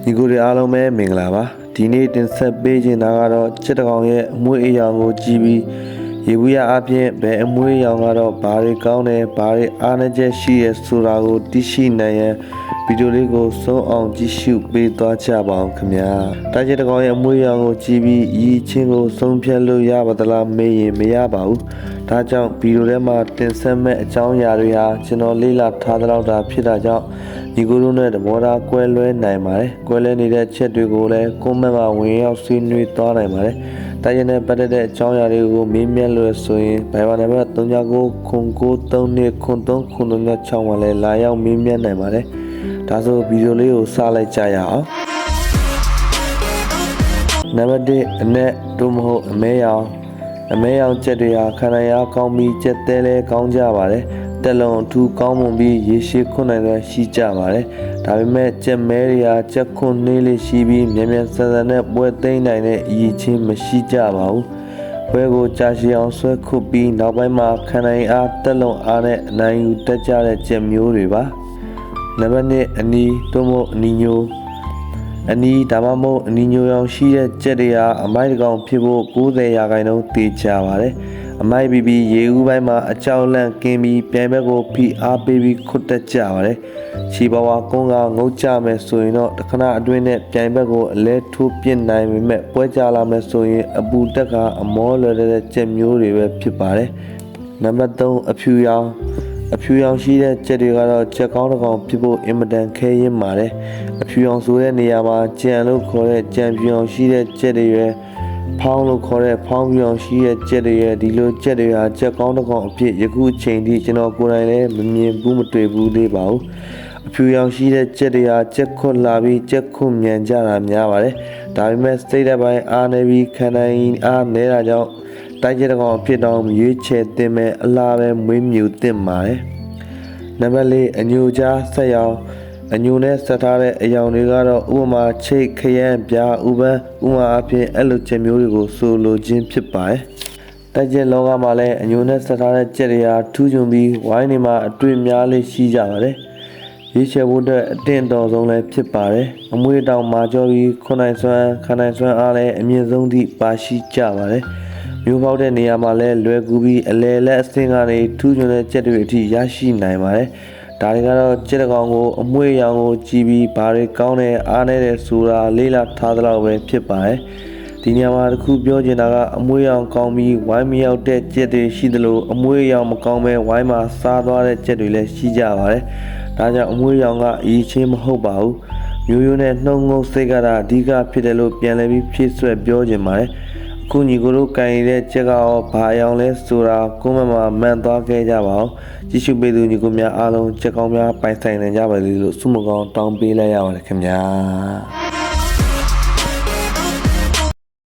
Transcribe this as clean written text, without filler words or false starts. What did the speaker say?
ညီကိုတွေအားလုံးပဲမင်္ဂလာပါဒီနေ့တင်ဆက်ပေးခြင်းတာကတော့ချက်တကောင်ရဲ့အမွှေးအယောင်ကိုကြည့်ပြီးရေဘူးရအပြင်ဘယ်အမွှေးအယောင်ကတော့ဘာတွေကောင်းတယ်ဘာတွေအားနည်းချက်ရှိရဆိုတာကိုသိရှိနိုင်ရန်ဗီဒီယိုလေးကိုဆုံးအောင်ကြည့်ရှုပေးသွားကြပါအောင်ခင်ဗျာတာချက်တကောင်ရဲ့အမွှေးအယောင်ကိုကြည့်ပြီးရည်ချင်းကိုဆုံးဖြတ်လို့ရပါသလားမေးရင်မရပါဘူးဒါကြောင့်ဗီဒီယိုထဲမှာတင်ဆက်မဲ့အကြောင်းအရာတွေဟာကျွန်တော်လေ့လာထားတဲ့လောက်တာဖြစ်တာကြောင့်ဒီကိုတို့နဲ့သဘောထားကွဲလွဲနိုင်ပါတယ်ကွဲလွဲနေတဲ့ချက်တွေကိုလည်းကွန်မန့်မှာဝင်ရောက်ဆွေးနွေးသွားနိုင်ပါတယ်တာရင်နဲ့ပတ်သက်တဲ့အကြောင်းအရာတွေကိုမေးမြန်းလို့ဆိုရင်ဘိုင်ဘာနံပါတ်39939336မှာလည်းလာရောက်မေးမြန်းနိုင်ပါတယ်ဒါဆိုဗီဒီယိုလေးကိုစလိုက်ကြရအောင်နံပါတ်1အနက်တို့မဟုတ်အမဲရောင်ချက်တွေဟာခန္ဓာရကောင်းပြီးချက်သေးလဲကောင်းကြပါတယ်တက်လုံးအထူးကောင်းမွန်ပြီးရေရှည်ခွန်းနိုင်စွာရှိကြပါတယ်ဒါပေမဲ့ချက်မဲတွေဟာချက်ခွန်းနှေးလေးရှိပြီးမြန်မြန်ဆန်ဆန်နဲ့ပွဲသိမ်းနိုင်တဲ့အရည်ချင်းမရှိကြပါဘူးပွဲကိုကြာရှည်အောင်ဆွဲခုတ်ပြီးနောက်ပိုင်းမှာခံနိုင်အားတက်လုံးအားနဲ့အနိုင်ယူတက်ကြတဲ့ချက်မျိုးတွေပါနံပါတ်2အနီတို့မို့အနီညိုအနီဒါမှမဟုတ်အနီညိုရောင်ရှိတဲ့ချက်တွေဟာအမိုက်တကောင်ဖြစ်ဖို့90%တေချာပါတယ်အမိုက်ပြီးရေဦးပိုင်းမှာအကြောက်လန့်ကင်းပြီးပြိုင်ဘက်ကိုဖိအားပေးပြီးခွတ်တက်ကြပါတယ်ခြေပါဝါကုန်းကငုတ်ကြမယ်ဆိုရင်တော့တခဏအတွင်းနဲ့ပြိုင်ဘက်ကိုအလဲထိုးပြစ်နိုင်ပေမဲ့ပွဲကြလာမယ်ဆိုရင်အပူတက်ကအမောလွယ်တဲ့ချက်မျိုးတွေပဲဖြစ်ပါတယ်နံပါတ်3အဖြူရောင်ရှိတဲ့ချက်တွေကတော့ချက်ကောင်းတစ်ကောင်ဖြစ်ဖို့အင်မတန်ခဲရင်းပါတယ်အဖြူရောင်ဆိုတဲ့နေရာမှာကြံလို့ခေါ်တဲ့ကြံဖြူရောင်ရှိတဲ့ချက်တွေရဲ့ဖောင်းလို့ခေါ်တဲ့ဖောင်းဖြူရောင်ရှိတဲ့ချက်တွေရဲ့ဒီလိုချက်တွေဟာချက်ကောင်းတစ်ကောင်အဖြစ်ယခုအချိန်ထိကျွန်တော်ကိုယ်တိုင်လည်းမမြင်ဘူးမတွေ့ဘူးသေးပါဘူးအဖြူရောင်ရှိတဲ့ချက်တွေဟာချက်ခွတ်လာပြီးချက်ခွတ်မြန်ကြတာများပါတယ်ဒါပေမဲ့စိတ်ဓာတ်ပိုင်းအားနေပြီးခံနိုင်အားနေတာကြောင့်တိုက်ချက်တစ်ကောင်အဖြစ်တော့ရွေးချယ်တင်မဲ့အလားပဲမွေးမြူတင်ပါတယ်နံပါတ်4အညိုကြားဆက်ရောင်အညိုနဲ့ဆက်ထားတဲ့အယောင်တွေကတော့ဥပမာချိတ်ခရမ်းပြားဥပန်းဥမာအဖြစ်အဲ့လိုချက်မျိုးတွေကိုဆိုလိုခြင်းဖြစ်ပါတယ်တိုက်ချက်လောကမှာလည်းအညိုနဲ့ဆက်ထားတဲ့ချက်တွေဟာထူးချွန်ပြီးဝိုင်းနေမှာအတွေ့များလေးရှိကြပါတယ်ရေချယ်ဖို့အတွက်အတင့်တော်ဆုံးလည်းဖြစ်ပါတယ်အမွေတောင်မာကျော်ပြီးခွန်နိုင်စွမ်းခန္ဓာစွမ်းအားလည်းအမြင့်ဆုံးသည့်ပါရှိကြပါတယ်မျိုးပေါက်တဲ့နေရာမှာလည်းလွယ်ကူပြီးအလဲလက်အဆင့်ကနေထူးချွန်တဲ့ချက်တွေအထိရရှိနိုင်ပါတယ်ဒါတွေကတော့ချက်တကောင်ကိုအမွှေးရောင်ကိုကြည့်ပြီးဘာတွေကောင်းတယ်အားနည်းတယ်ဆိုတာလေ့လာထားသလောက်ပဲဖြစ်ပါတယ်ဒီနေရာမှာတစ်ခုပြောချင်တာကအမွှေးရောင်ကောင်းပြီးဝိုင်းမရောက်တဲ့ချက်တွေရှိသလိုအမွှေးရောင်မကောင်းပဲဝိုင်းမှာစားသွားတဲ့ချက်တွေလည်းရှိကြပါတယ်ဒါကြောင့်အမွှေးရောင်ကအရေးချင်းမဟုတ်ပါဘူးမျိုးရိုးနဲ့နှုံငုတ်စိတ်ကတာအဓိကဖြစ်တယ်လို့ပြန်လည်ပြီးဖြည့်ဆွဲပြောချင်ပါတယ်ခုညီကိုတို့ကန်ရတဲ့ချက်ကရောဘာအယောင်လဲဆိုတာကိုမမှာမှန်သွားခဲ့ကြပါအောင်ကြည့်ရှုပေးသူညီကိုများအားလုံးချက်ကောင်းများပိုင်ဆိုင်နိုင်ကြပါလိမ့်လို့ဆုမကောင်းတောင်းပေးလိုက်ရပါတယ်ခင်ဗျာ